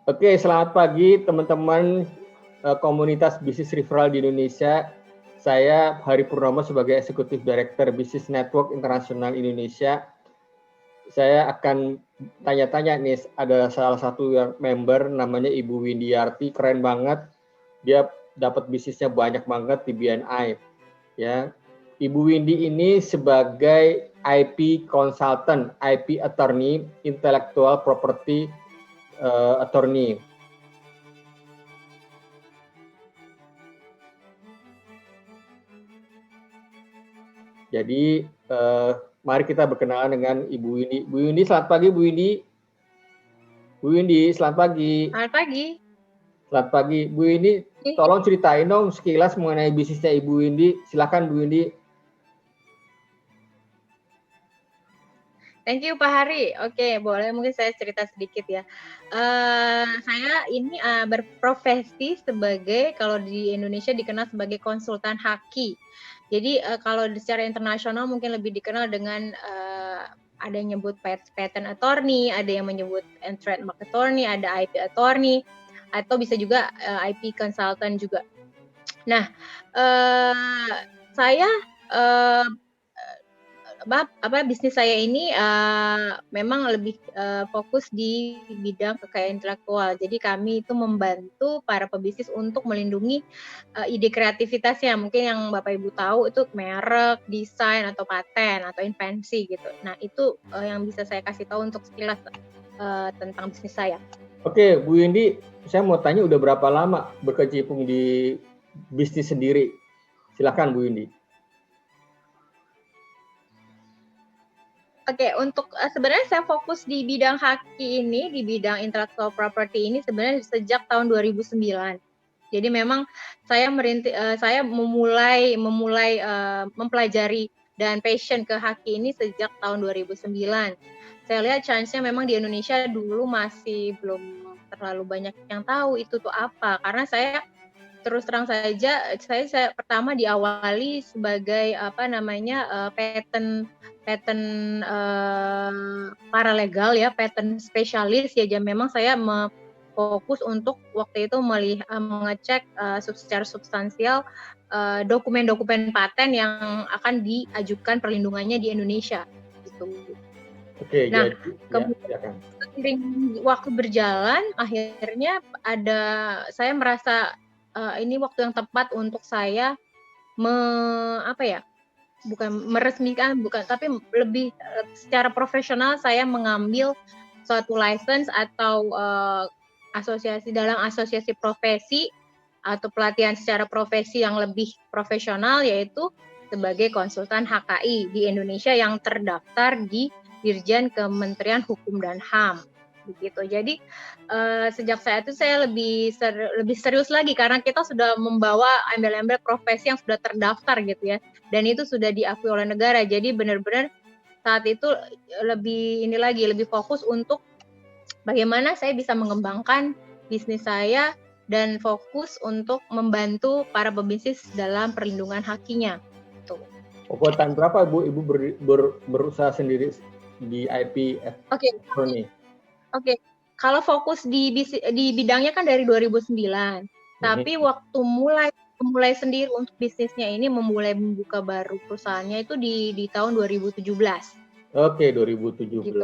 Oke, selamat pagi teman-teman komunitas bisnis referral di Indonesia. Saya Hari Purnomo sebagai Eksekutif Director Business Network Internasional Indonesia. Saya akan tanya-tanya nih, ada salah satu member namanya Ibu Windiarti, keren banget. Dia dapat bisnisnya banyak banget di BNI. Ya, Ibu Windy ini sebagai IP consultant, IP attorney, intellectual property attorney. Jadi mari kita berkenalan dengan Ibu Windy. Bu Windy, selamat pagi Bu Windy. Bu Windy, selamat pagi. Selamat pagi. Selamat pagi. Bu Windy, tolong ceritain dong sekilas mengenai bisnisnya Ibu Windy. Silakan Bu Windy. Thank you Pak Hari. Oke, boleh mungkin saya cerita sedikit ya. Saya ini berprofesi sebagai, kalau di Indonesia dikenal sebagai konsultan haki. Jadi kalau secara internasional mungkin lebih dikenal dengan ada yang nyebut patent attorney, ada yang menyebut trademark attorney, ada IP attorney, atau bisa juga IP consultant juga. Nah, saya bisnis saya ini memang lebih fokus di bidang kekayaan intelektual. Jadi kami itu membantu para pebisnis untuk melindungi ide kreativitasnya. Mungkin yang Bapak Ibu tahu itu merek, desain atau paten atau invensi gitu. Nah, itu yang bisa saya kasih tahu untuk sekilas tentang bisnis saya. Oke, Bu Windy, saya mau tanya udah berapa lama berkecimpung di bisnis sendiri? Silakan Bu Windy. Oke, untuk sebenarnya saya fokus di bidang haki ini, di bidang intellectual property ini sebenarnya sejak tahun 2009. Jadi memang saya memulai mempelajari dan passion ke haki ini sejak tahun 2009. Saya lihat chance-nya memang di Indonesia dulu masih belum terlalu banyak yang tahu itu tuh apa. Karena saya terus terang saja, saya pertama diawali sebagai patent paralegal ya, patent spesialis ya. Dan memang saya fokus untuk waktu itu mengecek secara substansial dokumen-dokumen paten yang akan diajukan perlindungannya di Indonesia gitu. Oke, nah, jadi kemudian seiring waktu berjalan, akhirnya saya merasa ini waktu yang tepat untuk saya meresmikan, tapi lebih secara profesional saya mengambil suatu license atau asosiasi profesi atau pelatihan secara profesi yang lebih profesional, yaitu sebagai konsultan HKI di Indonesia yang terdaftar di Dirjen Kementerian Hukum dan HAM. Begitu. Jadi sejak saat itu saya lebih serius lagi karena kita sudah membawa embel-embel profesi yang sudah terdaftar gitu ya, dan itu sudah diakui oleh negara. Jadi benar-benar saat itu lebih fokus untuk bagaimana saya bisa mengembangkan bisnis saya dan fokus untuk membantu para pebisnis dalam perlindungan hakinya. Tahun berapa Ibu berusaha sendiri di IP attorney? Oke, kalau fokus di bidangnya kan dari 2009. Tapi waktu mulai sendiri untuk bisnisnya ini, memulai membuka baru perusahaannya itu di tahun 2017. Oke, 2017. Gitu.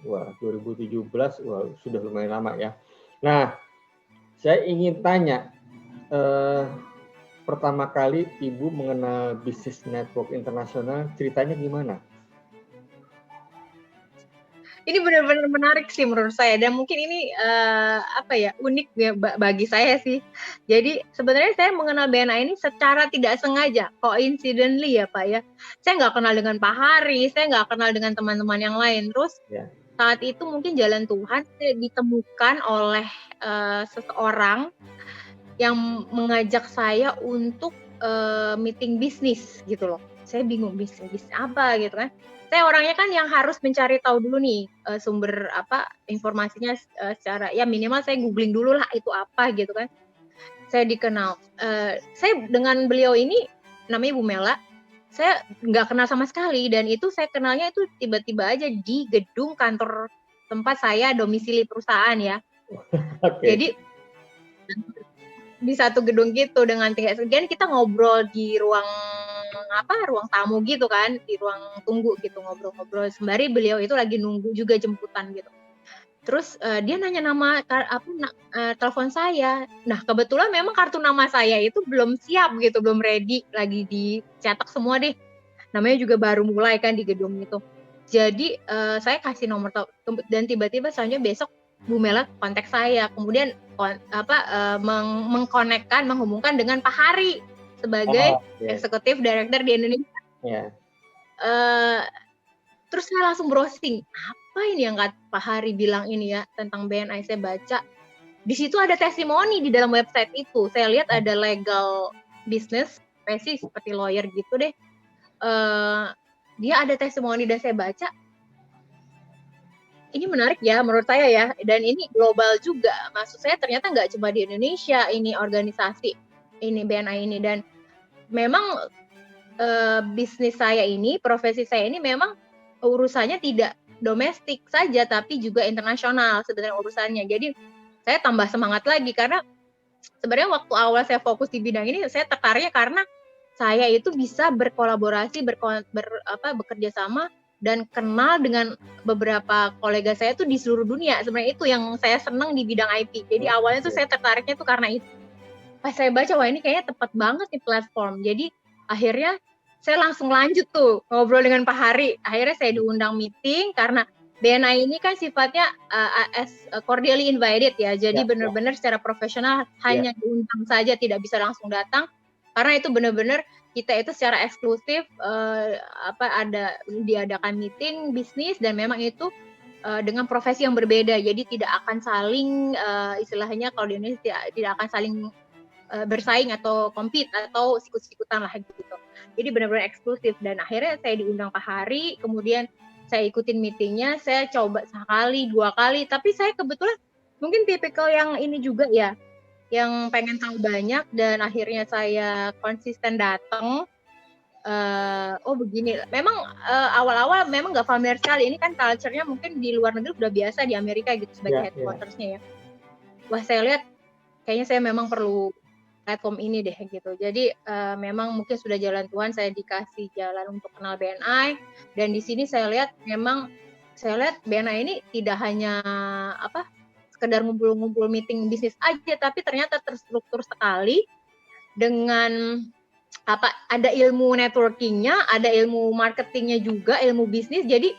Wah, 2017 sudah lumayan lama ya. Nah, saya ingin tanya, pertama kali Ibu mengenal bisnis network internasional, ceritanya gimana? Ini benar-benar menarik sih menurut saya, dan mungkin ini unik ya bagi saya sih. Jadi sebenarnya saya mengenal BNI ini secara tidak sengaja, coincidentally ya Pak ya. Saya nggak kenal dengan Pak Hari, saya nggak kenal dengan teman-teman yang lain. Terus saat itu mungkin jalan Tuhan saya ditemukan oleh seseorang yang mengajak saya untuk meeting bisnis gitu loh. Saya bingung bisnis apa gitu kan. Saya orangnya kan yang harus mencari tahu dulu nih sumber informasinya secara ya minimal saya googling dulu lah itu apa gitu kan. Saya dikenal. Saya dengan beliau ini namanya Bu Mela. Saya nggak kenal sama sekali, dan itu saya kenalnya itu tiba-tiba aja di gedung kantor tempat saya domisili perusahaan ya. Oke. Jadi di satu gedung gitu dengan tingkat sekian kita ngobrol di ruang tamu gitu kan, di ruang tunggu gitu ngobrol-ngobrol sembari beliau itu lagi nunggu juga jemputan gitu. Terus dia nanya nama telepon saya. Nah, kebetulan memang kartu nama saya itu belum siap gitu, belum ready, lagi dicetak semua deh. Namanya juga baru mulai kan di gedung itu. Jadi saya kasih nomor dan tiba-tiba selanjutnya besok Bu Mela kontak saya, kemudian menghubungkan dengan Pak Hari sebagai eksekutif director di Indonesia. Yeah. Terus saya langsung browsing, apa ini yang Pak Hari bilang ini ya tentang BNI. Saya baca, di situ ada testimoni di dalam website itu. Saya lihat ada legal business, seperti lawyer gitu deh. Dia ada testimoni dan saya baca, ini menarik ya menurut saya ya, dan ini global juga. Maksud saya ternyata nggak cuma di Indonesia ini organisasi ini BNI ini, dan memang bisnis saya ini, profesi saya ini memang urusannya tidak domestik saja tapi juga internasional sebenarnya urusannya. Jadi saya tambah semangat lagi karena sebenarnya waktu awal saya fokus di bidang ini saya tertariknya karena saya itu bisa berkolaborasi, bekerja sama dan kenal dengan beberapa kolega saya tuh di seluruh dunia. Sebenarnya itu yang saya senang di bidang IP. Jadi awalnya tuh saya tertariknya tuh karena itu. Pas saya baca, wah ini kayaknya tepat banget nih platform. Jadi akhirnya saya langsung lanjut tuh ngobrol dengan Pak Hari. Akhirnya saya diundang meeting karena BNI ini kan sifatnya as cordially invited ya. Jadi benar-benar secara profesional hanya diundang saja, tidak bisa langsung datang. Karena itu benar-benar kita itu secara eksklusif diadakan meeting bisnis dan memang itu dengan profesi yang berbeda. Jadi tidak akan saling istilahnya kalau di Indonesia tidak akan saling bersaing atau compete atau sikut-sikutan lah gitu. Jadi benar-benar eksklusif dan akhirnya saya diundang Pak Hari, kemudian saya ikutin meetingnya, saya coba sekali, 2 kali, tapi saya kebetulan mungkin tipikal yang ini juga ya, yang pengen tahu banyak dan akhirnya saya konsisten datang. Oh begini, memang awal-awal memang nggak familiar sekali, ini kan culture-nya mungkin di luar negeri udah biasa di Amerika gitu sebagai headquarters-nya ya. Wah saya lihat kayaknya saya memang perlu platform ini deh gitu. Jadi memang mungkin sudah jalan Tuhan saya dikasih jalan untuk kenal BNI dan di sini saya lihat BNI ini tidak hanya sekedar ngumpul-ngumpul meeting bisnis aja, tapi ternyata terstruktur sekali dengan ada ilmu networkingnya, ada ilmu marketingnya juga, ilmu bisnis. Jadi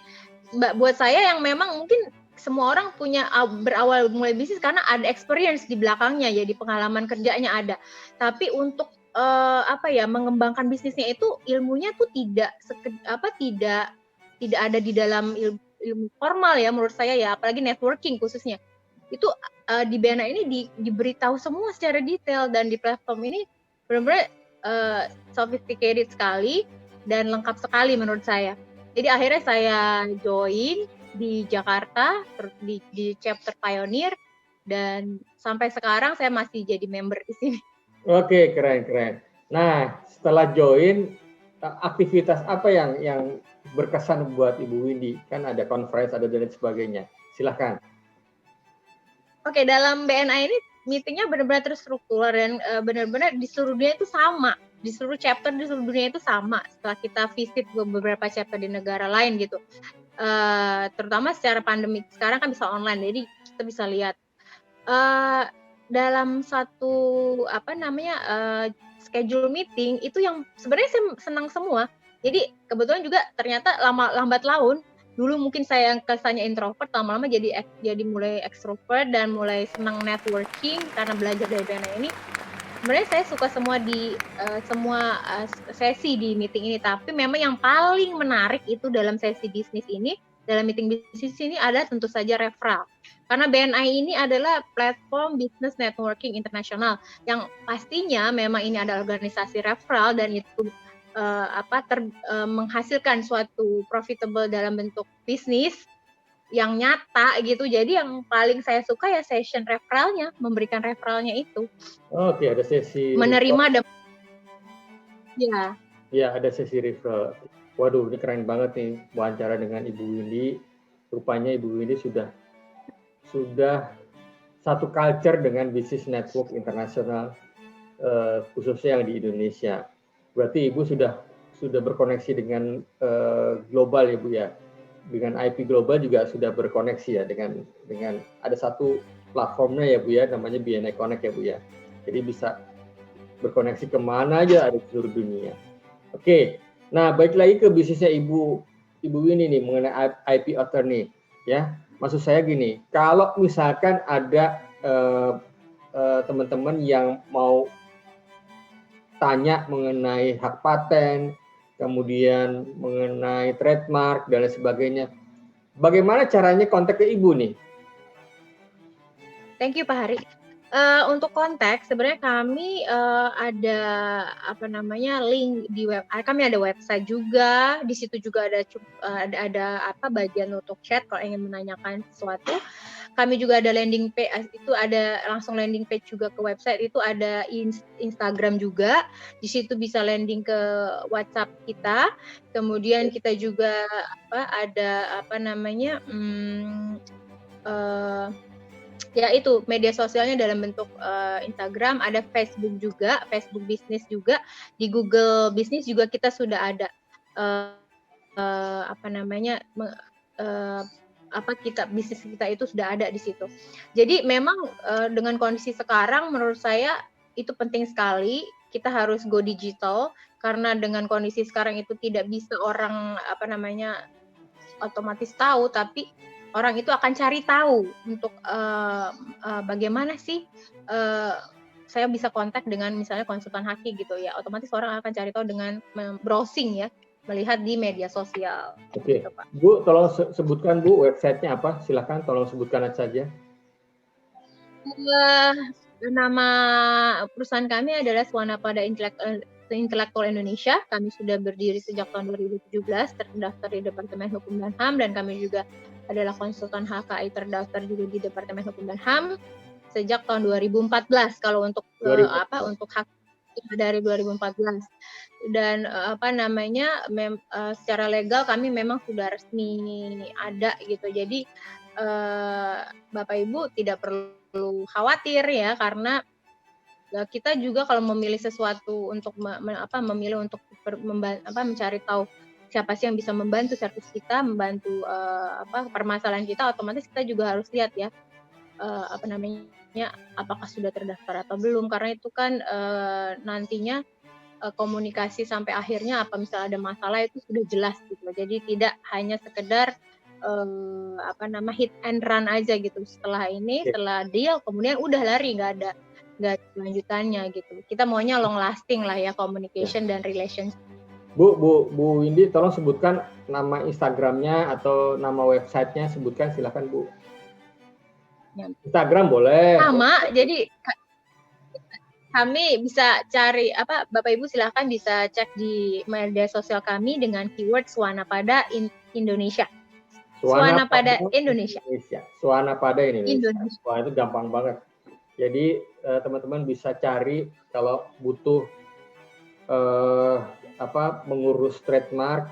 buat saya yang memang mungkin semua orang punya berawal mulai bisnis karena ada experience di belakangnya, jadi pengalaman kerjanya ada. Tapi untuk mengembangkan bisnisnya itu ilmunya tuh tidak ada di dalam ilmu formal ya menurut saya ya, apalagi networking khususnya. Itu di BNI ini diberitahu semua secara detail dan di platform ini benar-benar sophisticated sekali dan lengkap sekali menurut saya. Jadi akhirnya saya join di Jakarta di chapter Pioneer dan sampai sekarang saya masih jadi member di sini. Oke, keren. Nah, setelah join, aktivitas apa yang berkesan buat Ibu Windy? Kan ada conference, ada dan sebagainya. Silahkan. Oke, dalam BNI ini meetingnya benar-benar terstruktur dan benar-benar di seluruh dunia itu sama. Di seluruh chapter di seluruh dunia itu sama. Setelah kita visit beberapa chapter di negara lain gitu. Terutama secara pandemi sekarang kan bisa online, jadi kita bisa lihat dalam satu schedule meeting itu yang sebenarnya saya senang semua. Jadi kebetulan juga ternyata lambat laun dulu mungkin saya kesannya introvert, lama-lama jadi mulai ekstrovert dan mulai senang networking karena belajar dari BNI ini. Sebenarnya saya suka semua sesi di meeting ini, tapi memang yang paling menarik itu dalam sesi bisnis ini, dalam meeting bisnis ini ada tentu saja referral. Karena BNI ini adalah platform business networking internasional yang pastinya memang ini ada organisasi referral dan itu menghasilkan suatu profitable dalam bentuk bisnis yang nyata gitu. Jadi yang paling saya suka ya session referralnya, memberikan referralnya itu. Oke, ada sesi menerima Ya, ada sesi referral. Waduh, ini keren banget nih wawancara dengan Ibu Windy. Rupanya Ibu Windy sudah satu culture dengan bisnis network internasional, khususnya yang di Indonesia. Berarti Ibu sudah berkoneksi dengan global ya Bu ya. Dengan IP global juga sudah berkoneksi ya dengan ada satu platformnya ya Bu ya, namanya BNI Connect ya Bu ya. Jadi bisa berkoneksi kemana aja ada di seluruh dunia. Oke, nah balik lagi ke bisnisnya Ibu ini nih mengenai IP attorney ya. Maksud saya gini, kalau misalkan ada teman-teman yang mau tanya mengenai hak paten, kemudian mengenai trademark dan lain sebagainya, bagaimana caranya kontak ke Ibu nih? Thank you Pak Hari. Untuk kontak sebenarnya kami ada apa namanya link di web. Kami ada website juga. Di situ juga ada apa bagian untuk chat kalau ingin menanyakan sesuatu. Kami juga ada landing page, itu ada langsung landing page juga ke website, itu ada Instagram juga. Di situ bisa landing ke WhatsApp kita. Kemudian kita juga ada apa namanya ya itu media sosialnya dalam bentuk Instagram, ada Facebook juga, Facebook Business juga, di Google Business juga kita sudah ada apa namanya bisnis kita itu sudah ada di situ. Jadi memang dengan kondisi sekarang menurut saya itu penting sekali kita harus go digital, karena dengan kondisi sekarang itu tidak bisa orang apa namanya otomatis tahu, tapi orang itu akan cari tahu untuk bagaimana sih saya bisa kontak dengan misalnya konsultan haki gitu ya, otomatis orang akan cari tahu dengan browsing ya, melihat di media sosial. Oke, gitu, Pak. Bu, tolong sebutkan Bu websitenya apa? Silakan, tolong sebutkan saja. Nama perusahaan kami adalah Swanapada Intelektual Indonesia. Kami sudah berdiri sejak tahun 2017, terdaftar di Departemen Hukum dan HAM, dan kami juga adalah konsultan HKI terdaftar juga di Departemen Hukum dan HAM sejak tahun 2014. Kalau untuk untuk hak dari 2014. Dan secara legal kami memang sudah resmi ada gitu. Jadi Bapak Ibu tidak perlu khawatir ya, karena kita juga kalau memilih sesuatu untuk memilih untuk mencari tahu siapa sih yang bisa membantu servis kita, membantu permasalahan kita, otomatis kita juga harus lihat ya apakah sudah terdaftar atau belum, karena itu kan nantinya komunikasi sampai akhirnya apa misalnya ada masalah itu sudah jelas gitu. Jadi tidak hanya sekedar hit and run aja gitu. Setelah deal kemudian udah lari, nggak ada lanjutannya gitu. Kita maunya long lasting lah ya, communication dan relationship. Bu Windy, tolong sebutkan nama Instagramnya atau nama websitenya, sebutkan silakan Bu. Instagram boleh. Sama, jadi kami bisa cari Bapak Ibu silahkan bisa cek di media sosial kami dengan keyword Swanapada Indonesia. Swanapada Indonesia. Swanapada Indonesia. Wah, itu gampang banget. Jadi teman-teman bisa cari kalau butuh mengurus trademark,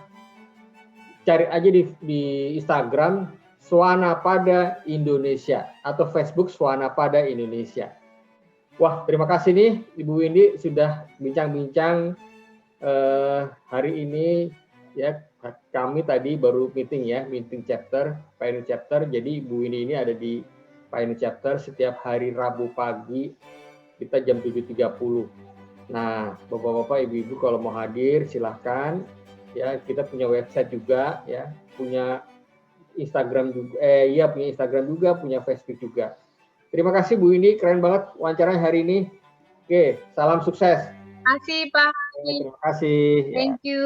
cari aja di Instagram Swanapada Indonesia atau Facebook Swanapada Indonesia. Wah, terima kasih nih Ibu Windy sudah bincang-bincang hari ini ya. Kami tadi baru meeting chapter, Pioneer chapter. Jadi Ibu Windy ini ada di Pioneer chapter setiap hari Rabu pagi kita jam 7.30. Nah, Bapak-bapak, Ibu-ibu kalau mau hadir silahkan ya. Kita punya website juga ya, punya Instagram juga, punya Instagram juga, punya Facebook juga. Terima kasih Bu Windy, keren banget wawancaranya hari ini. Oke, salam sukses. Terima kasih Pak. Terima kasih. Thank you.